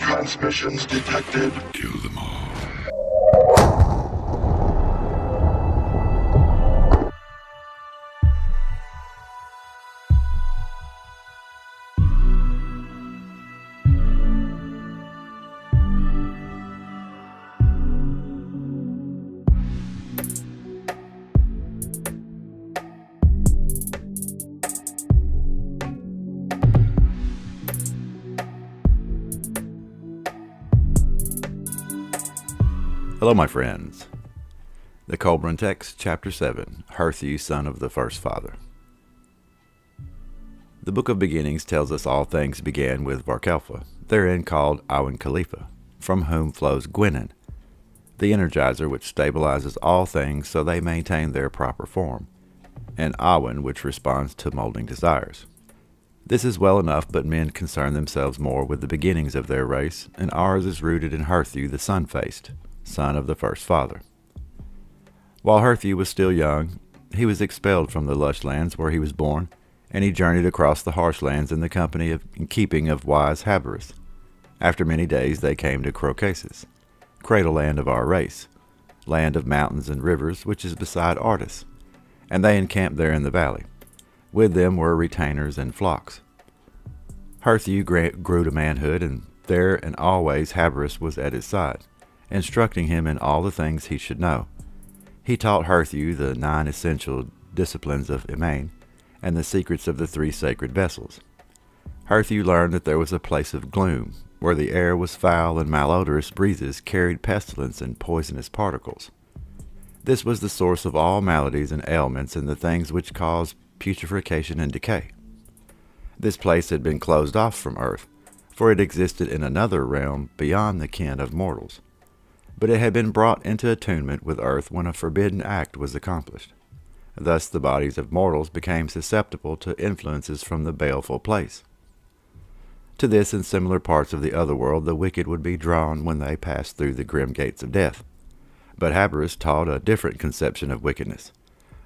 Transmissions detected. Kill them all. Hello, my friends. The Kolbrin text, Chapter 7, Herthew, son of the first father. The Book of Beginnings tells us all things began with Varkelfa, therein called Awen Khalifa, from whom flows Gwynin, the energizer which stabilizes all things so they maintain their proper form, and Awen, which responds to molding desires. This is well enough, but men concern themselves more with the beginnings of their race, and ours is rooted in Herthew the sun-faced, son of the first father. While Herthew was still young, he was expelled from the lush lands where he was born, and he journeyed across the harsh lands in the company and keeping of wise Habberus. After many days they came to Crocasus, cradle land of our race, land of mountains and rivers, which is beside Ardis, and they encamped there in the valley. With them were retainers and flocks. Herthew grew to manhood, and there and always Habberus was at his side, instructing him in all the things he should know. He taught Herthew the 9 essential disciplines of Imane, and the secrets of the 3 sacred vessels. Herthew learned that there was a place of gloom, where the air was foul and malodorous breezes carried pestilence and poisonous particles. This was the source of all maladies and ailments and the things which cause putrefaction and decay. This place had been closed off from earth, for it existed in another realm beyond the ken of mortals. But it had been brought into attunement with earth when a forbidden act was accomplished. Thus the bodies of mortals became susceptible to influences from the baleful place. To this and similar parts of the other world the wicked would be drawn when they passed through the grim gates of death. But Habberus taught a different conception of wickedness,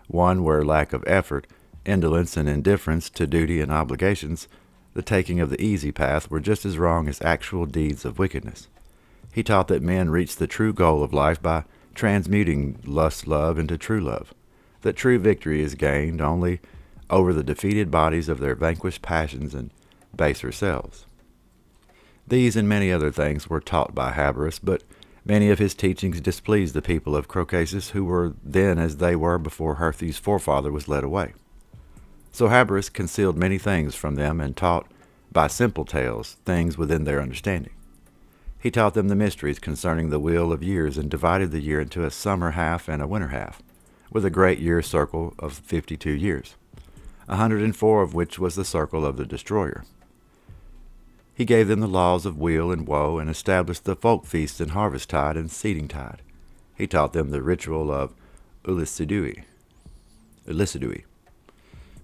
one where lack of effort, indolence and indifference to duty and obligations, the taking of the easy path, were just as wrong as actual deeds of wickedness. He taught that men reach the true goal of life by transmuting lust love into true love, that true victory is gained only over the defeated bodies of their vanquished passions and baser selves. These and many other things were taught by Habberus, but many of his teachings displeased the people of Crocasus, who were then as they were before Herthew's forefather was led away. So Habberus concealed many things from them and taught by simple tales things within their understanding. He taught them the mysteries concerning the wheel of years and divided the year into a summer half and a winter half, with a great year circle of 52 years, 104 of which was the circle of the destroyer. He gave them the laws of weal and woe and established the folk feast and harvest tide and seeding tide. He taught them the ritual of Ulisidui.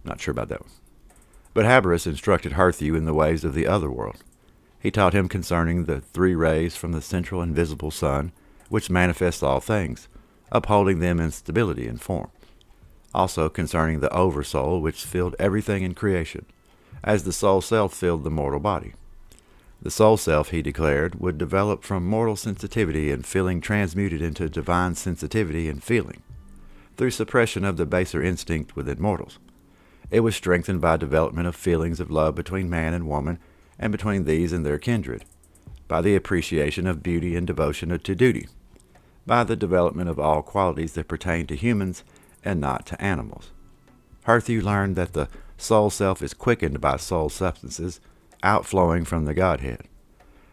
Not sure about that one. But Habberus instructed Herthew in the ways of the other world. He taught him concerning the 3 rays from the central invisible sun, which manifests all things, upholding them in stability and form. Also concerning the oversoul, which filled everything in creation, as the soul self filled the mortal body. The soul self, he declared, would develop from mortal sensitivity and feeling transmuted into divine sensitivity and feeling, through suppression of the baser instinct within mortals. It was strengthened by development of feelings of love between man and woman, and between these and their kindred, by the appreciation of beauty and devotion to duty, by the development of all qualities that pertain to humans and not to animals. Herthew learned that the soul self is quickened by soul substances outflowing from the Godhead,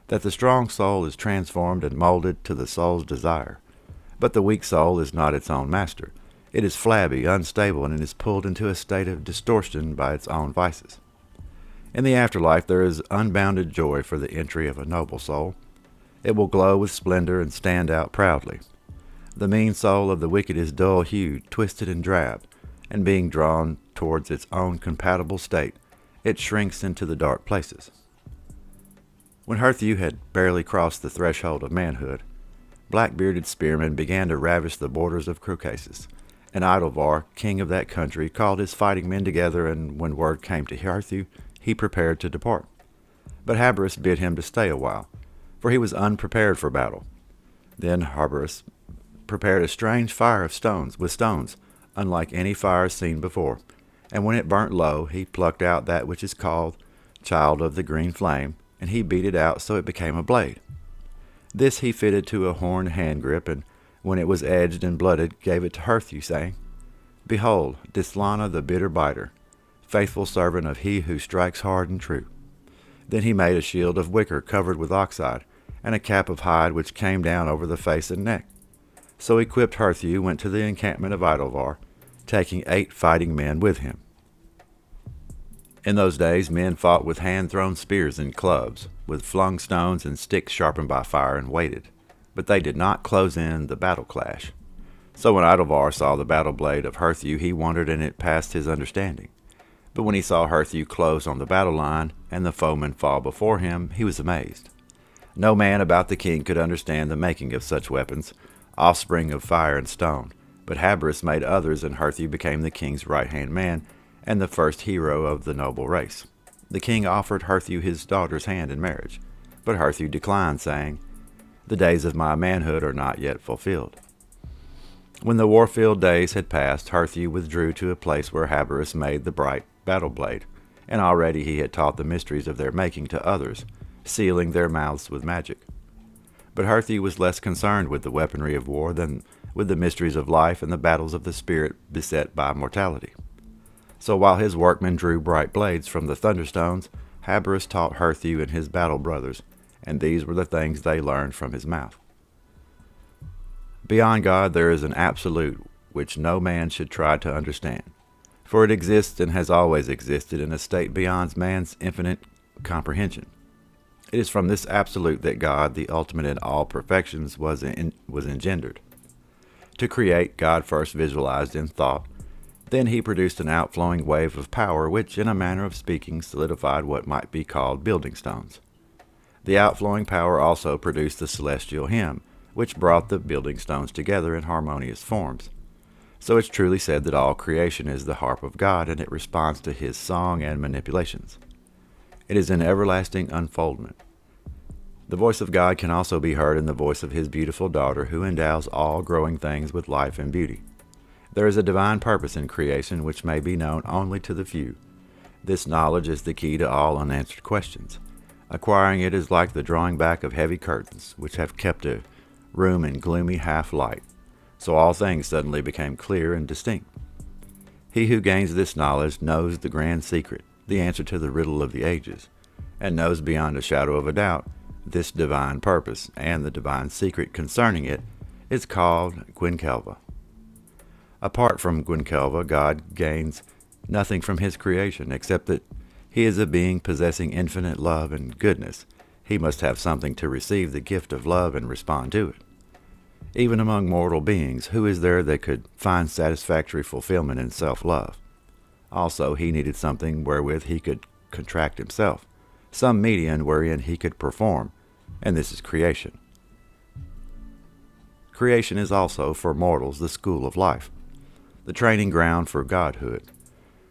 that the strong soul is transformed and molded to the soul's desire, but the weak soul is not its own master. It is flabby, unstable, and is pulled into a state of distortion by its own vices. In the afterlife there is unbounded joy for the entry of a noble soul. It will glow with splendor and stand out proudly. The mean soul of the wicked is dull-hued, twisted, and drab, and being drawn towards its own compatible state, it shrinks into the dark places. When Herthew had barely crossed the threshold of manhood, black-bearded spearmen began to ravish the borders of Crocasus, and Idelvar, king of that country, called his fighting men together, and when word came to Herthew, he prepared to depart. But Habberus bid him to stay a while, for he was unprepared for battle. Then Herthew prepared a strange fire of stones, unlike any fire seen before. And when it burnt low, he plucked out that which is called child of the green flame, and he beat it out so it became a blade. This he fitted to a horn hand grip, and when it was edged and blooded, gave it to Herthew, saying, Behold, Dislana the bitter biter, faithful servant of he who strikes hard and true. Then he made a shield of wicker covered with oxide, and a cap of hide which came down over the face and neck. So equipped Herthew went to the encampment of Idelvar, taking 8 fighting men with him. In those days men fought with hand-thrown spears and clubs, with flung stones and sticks sharpened by fire, and waited. But they did not close in the battle clash. So when Idelvar saw the battle blade of Herthew, he wondered, and it passed his understanding. But when he saw Herthew close on the battle line, and the foemen fall before him, he was amazed. No man about the king could understand the making of such weapons, offspring of fire and stone. But Habris made others, and Herthew became the king's right-hand man, and the first hero of the noble race. The king offered Herthew his daughter's hand in marriage, but Herthew declined, saying, The days of my manhood are not yet fulfilled. When the war-filled days had passed, Herthew withdrew to a place where Habris made the bright battle blade, and already he had taught the mysteries of their making to others, sealing their mouths with magic. But Herthew was less concerned with the weaponry of war than with the mysteries of life and the battles of the spirit beset by mortality. So while his workmen drew bright blades from the thunderstones, Habris taught Herthew and his battle brothers, and these were the things they learned from his mouth. Beyond God there is an absolute which no man should try to understand, for it exists and has always existed in a state beyond man's infinite comprehension. It is from this absolute that God, the ultimate in all perfections, was engendered. To create, God first visualized in thought. Then he produced an outflowing wave of power which, in a manner of speaking, solidified what might be called building stones. The outflowing power also produced the celestial hymn, which brought the building stones together in harmonious forms. So it's truly said that all creation is the harp of God, and it responds to his song and manipulations. It is an everlasting unfoldment. The voice of God can also be heard in the voice of his beautiful daughter, who endows all growing things with life and beauty. There is a divine purpose in creation which may be known only to the few. This knowledge is the key to all unanswered questions. Acquiring it is like the drawing back of heavy curtains, which have kept a room in gloomy half-light. So all things suddenly became clear and distinct. He who gains this knowledge knows the grand secret, the answer to the riddle of the ages, and knows beyond a shadow of a doubt this divine purpose, and the divine secret concerning it is called Gwynkelva. Apart from Gwynkelva, God gains nothing from his creation, except that he is a being possessing infinite love and goodness. He must have something to receive the gift of love and respond to it. Even among mortal beings, who is there that could find satisfactory fulfillment in self-love? Also, he needed something wherewith he could contract himself, some medium wherein he could perform, and this is creation. Creation is also, for mortals, the school of life, the training ground for godhood.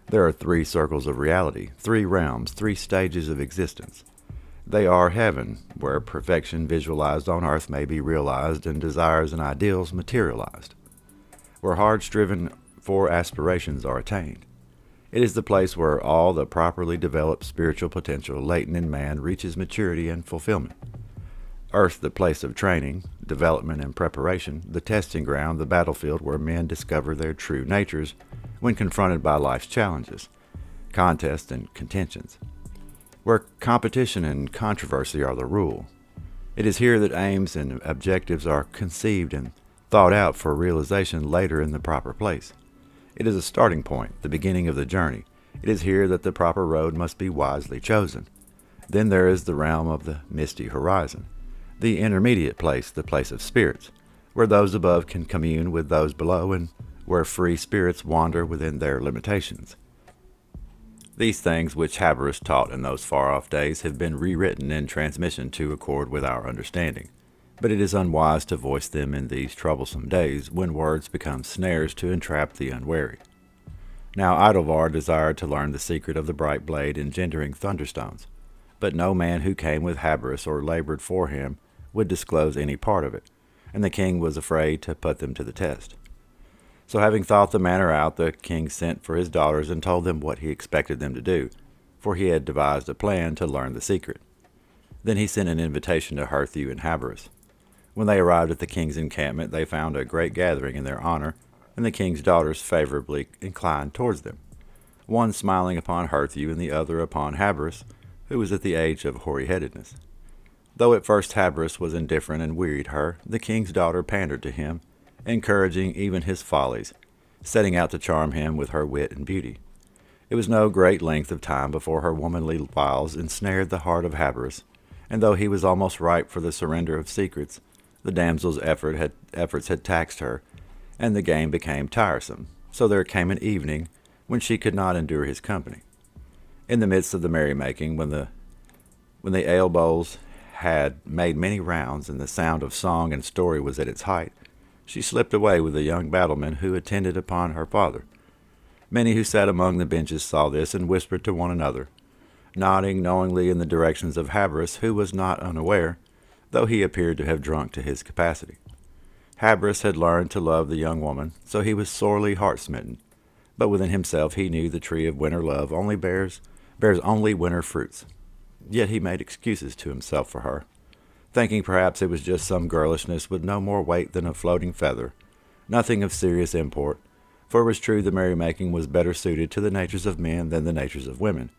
There are 3 circles of reality, 3 realms, 3 stages of existence. They are heaven, where perfection visualized on earth may be realized and desires and ideals materialized, where hard-striven for aspirations are attained. It is the place where all the properly developed spiritual potential latent in man reaches maturity and fulfillment. Earth, the place of training, development, and preparation, the testing ground, the battlefield where men discover their true natures when confronted by life's challenges, contests, and contentions, where competition and controversy are the rule. It is here that aims and objectives are conceived and thought out for realization later in the proper place. It is a starting point, the beginning of the journey. It is here that the proper road must be wisely chosen. Then there is the realm of the misty horizon, the intermediate place, the place of spirits, where those above can commune with those below, and where free spirits wander within their limitations. These things which Habris taught in those far-off days have been rewritten in transmission to accord with our understanding, but it is unwise to voice them in these troublesome days, when words become snares to entrap the unwary. Now Idelvar desired to learn the secret of the bright blade engendering thunderstones, but no man who came with Habris or labored for him would disclose any part of it, and the king was afraid to put them to the test. So having thought the matter out, the king sent for his daughters and told them what he expected them to do, for he had devised a plan to learn the secret. Then he sent an invitation to Herthew and Habris. When they arrived at the king's encampment, they found a great gathering in their honor, and the king's daughters favorably inclined towards them, one smiling upon Herthew and the other upon Habris, who was at the age of hoary-headedness. Though at first Habris was indifferent and wearied her, the king's daughter pandered to him, encouraging even his follies, setting out to charm him with her wit and beauty. It was no great length of time before her womanly wiles ensnared the heart of Habris, and though he was almost ripe for the surrender of secrets, the damsel's efforts had taxed her, and the game became tiresome. So there came an evening when she could not endure his company. In the midst of the merrymaking, when the ale bowls had made many rounds, and the sound of song and story was at its height, she slipped away with a young battleman who attended upon her father. Many who sat among the benches saw this, and whispered to one another, nodding knowingly in the directions of Habris, who was not unaware, though he appeared to have drunk to his capacity. Habris had learned to love the young woman, so he was sorely heart-smitten, but within himself he knew the tree of winter love only bears only winter fruits. Yet he made excuses to himself for her, thinking perhaps it was just some girlishness with no more weight than a floating feather, nothing of serious import, for it was true the merrymaking was better suited to the natures of men than the natures of women.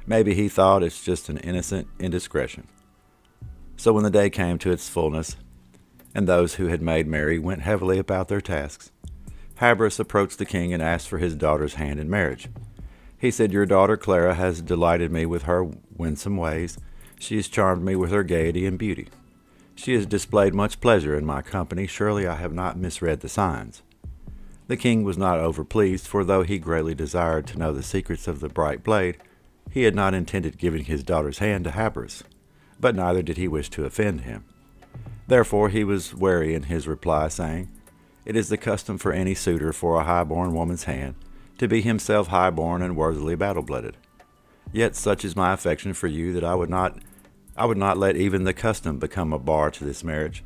Maybe he thought it's just an innocent indiscretion. So when the day came to its fullness, and those who had made merry went heavily about their tasks, Habris approached the king and asked for his daughter's hand in marriage. He said, "Your daughter Clara has delighted me with her winsome ways. She has charmed me with her gaiety and beauty. She has displayed much pleasure in my company. Surely I have not misread the signs." The king was not overpleased, for though he greatly desired to know the secrets of the bright blade, he had not intended giving his daughter's hand to Habris, but neither did he wish to offend him. Therefore he was wary in his reply, saying, "It is the custom for any suitor for a high-born woman's hand to be himself high-born and worthily battle-blooded. Yet such is my affection for you that I would not let even the custom become a bar to this marriage,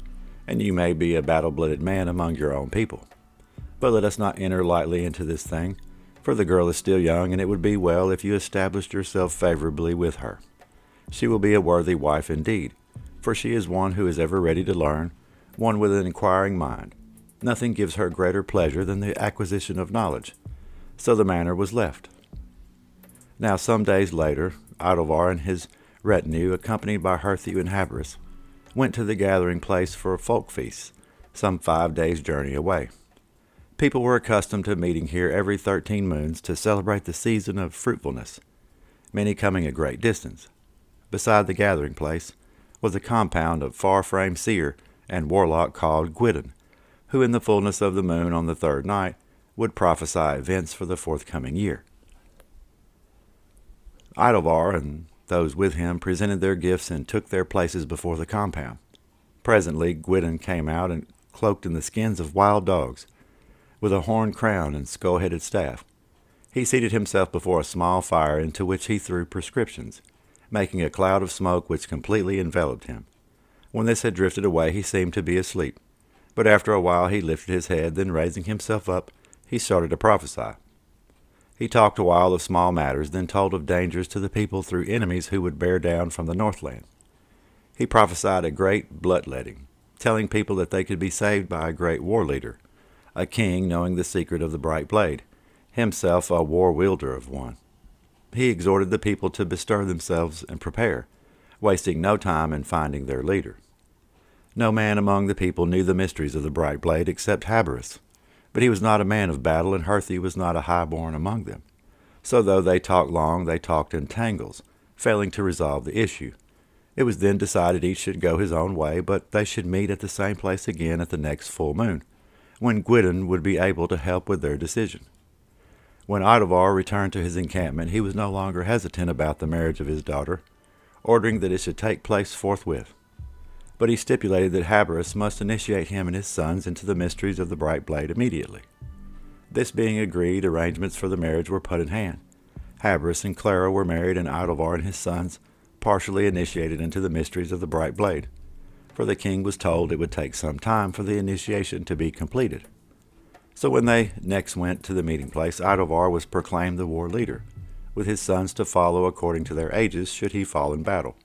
and you may be a battle-blooded man among your own people. But let us not enter lightly into this thing, for the girl is still young, and it would be well if you established yourself favorably with her. She will be a worthy wife indeed, for she is one who is ever ready to learn, one with an inquiring mind. Nothing gives her greater pleasure than the acquisition of knowledge." So the matter was left. Now some days later, Idelvar and his retinue, accompanied by Herthew and Habris, went to the gathering place for a folk feast, some 5 days' journey away. People were accustomed to meeting here every 13 moons to celebrate the season of fruitfulness, many coming a great distance. Beside the gathering place was a compound of far-famed seer and warlock called Gwydon, who in the fullness of the moon on the 3rd night would prophesy events for the forthcoming year. Idelvar and those with him presented their gifts and took their places before the compound. Presently Gwydon came out and cloaked in the skins of wild dogs, with a horned crown and skull-headed staff. He seated himself before a small fire into which he threw prescriptions, making a cloud of smoke which completely enveloped him. When this had drifted away, he seemed to be asleep, but after a while he lifted his head, then raising himself up, he started to prophesy. He talked a while of small matters, then told of dangers to the people through enemies who would bear down from the Northland. He prophesied a great bloodletting, telling people that they could be saved by a great war leader, a king knowing the secret of the bright blade, himself a war wielder of one. He exhorted the people to bestir themselves and prepare, wasting no time in finding their leader. No man among the people knew the mysteries of the bright blade except Habris, but he was not a man of battle, and Herthew was not a high-born among them. So though they talked long, they talked in tangles, failing to resolve the issue. It was then decided each should go his own way, but they should meet at the same place again at the next full moon, when Gwydon would be able to help with their decision. When Idelvar returned to his encampment, he was no longer hesitant about the marriage of his daughter, ordering that it should take place forthwith. But he stipulated that Habris must initiate him and his sons into the mysteries of the bright blade immediately. This being agreed, arrangements for the marriage were put in hand. Habris and Clara were married, and Idelvar and his sons partially initiated into the mysteries of the bright blade, for the king was told it would take some time for the initiation to be completed. So when they next went to the meeting place, Idovar was proclaimed the war leader, with his sons to follow according to their ages should he fall in battle.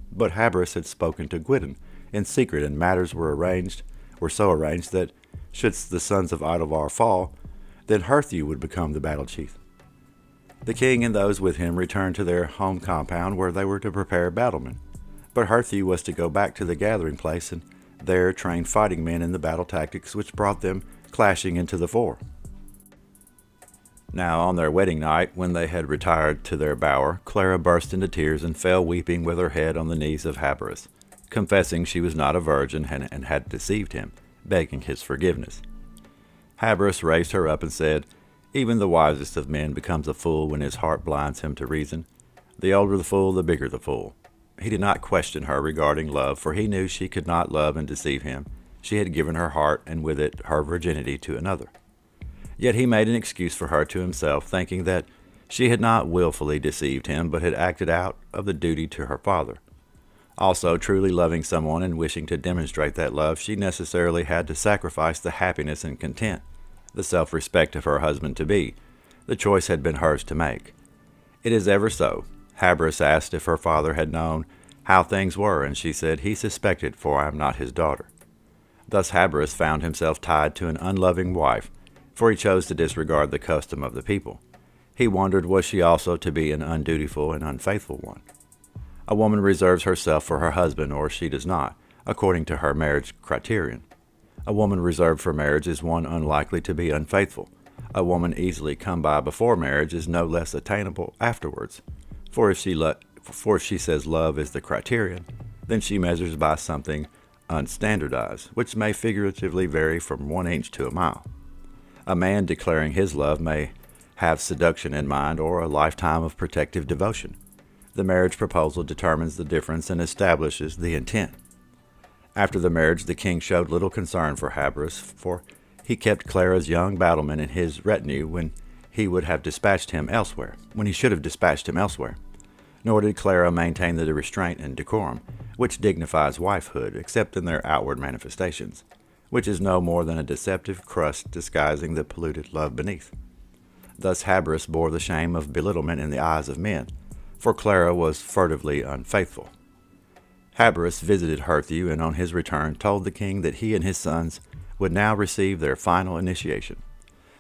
But Habris had spoken to Gwydon in secret, and matters were so arranged that should the sons of Idovar fall, then Herthew would become the battle chief. The king and those with him returned to their home compound where they were to prepare battlemen, but Herthew was to go back to the gathering place and there train fighting men in the battle tactics which brought them clashing into the fore. Now on their wedding night, when they had retired to their bower, Clara burst into tears and fell weeping with her head on the knees of Habris, confessing she was not a virgin and had deceived him, begging his forgiveness. Habris raised her up and said, "Even the wisest of men becomes a fool when his heart blinds him to reason. The older the fool, the bigger the fool." He did not question her regarding love, for he knew she could not love and deceive him. She had given her heart, and with it her virginity, to another. Yet he made an excuse for her to himself, thinking that she had not willfully deceived him, but had acted out of the duty to her father. Also, truly loving someone and wishing to demonstrate that love, she necessarily had to sacrifice the happiness and content, the self-respect of her husband-to-be. The choice had been hers to make. It is ever so. Habris asked if her father had known how things were, and she said, "He suspected, for I am not his daughter." Thus Habris found himself tied to an unloving wife, for he chose to disregard the custom of the people. He wondered, was she also to be an undutiful and unfaithful one? A woman reserves herself for her husband, or she does not, according to her marriage criterion. A woman reserved for marriage is one unlikely to be unfaithful. A woman easily come by before marriage is no less attainable afterwards. For if she says love is the criterion, then she measures by something unstandardized, which may figuratively vary from 1 inch to a mile. A man declaring his love may have seduction in mind or a lifetime of protective devotion. The marriage proposal determines the difference and establishes the intent. After the marriage, the king showed little concern for Habris, for he kept Clara's young battleman in his retinue when he should have dispatched him elsewhere. Nor did Clara maintain the restraint and decorum which dignifies wifehood, except in their outward manifestations, which is no more than a deceptive crust disguising the polluted love beneath. Thus Habris bore the shame of belittlement in the eyes of men, for Clara was furtively unfaithful. Habris visited Herthew, and on his return told the king that he and his sons would now receive their final initiation.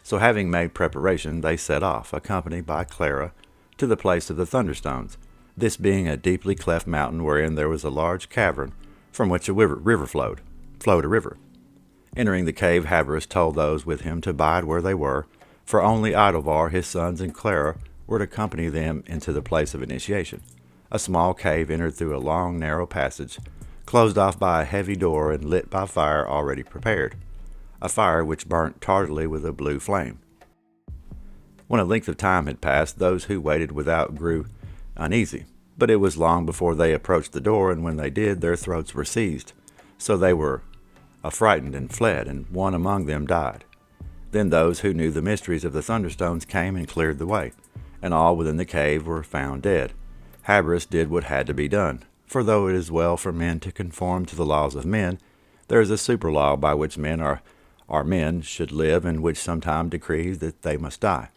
So having made preparation, they set off, accompanied by Clara, to the place of the thunderstones, this being a deeply cleft mountain wherein there was a large cavern from which a river flowed a river. Entering the cave, Habris told those with him to bide where they were, for only Idovar, his sons, and Clara were to accompany them into the place of initiation. A small cave entered through a long, narrow passage, closed off by a heavy door and lit by fire already prepared, a fire which burnt tardily with a blue flame. When a length of time had passed, those who waited without grew uneasy, but it was long before they approached the door, and when they did, their throats were seized. So they were affrighted and fled, and one among them died. Then those who knew the mysteries of the thunderstones came and cleared the way, and all within the cave were found dead. Habris did what had to be done, for though it is well for men to conform to the laws of men, there is a super law by which men are men should live, and which sometime decrees that they must die.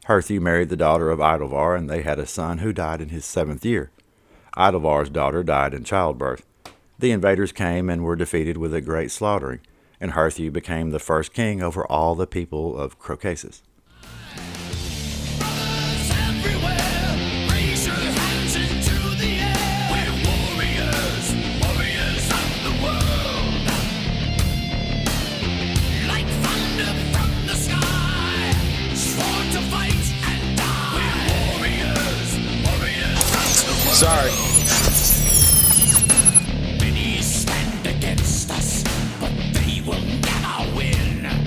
Herthew married the daughter of Idovar, and they had a son who died in his 7th year. Idovar's daughter died in childbirth. The invaders came and were defeated with a great slaughtering, and Herthew became the first king over all the people of Caucasus. Sorry.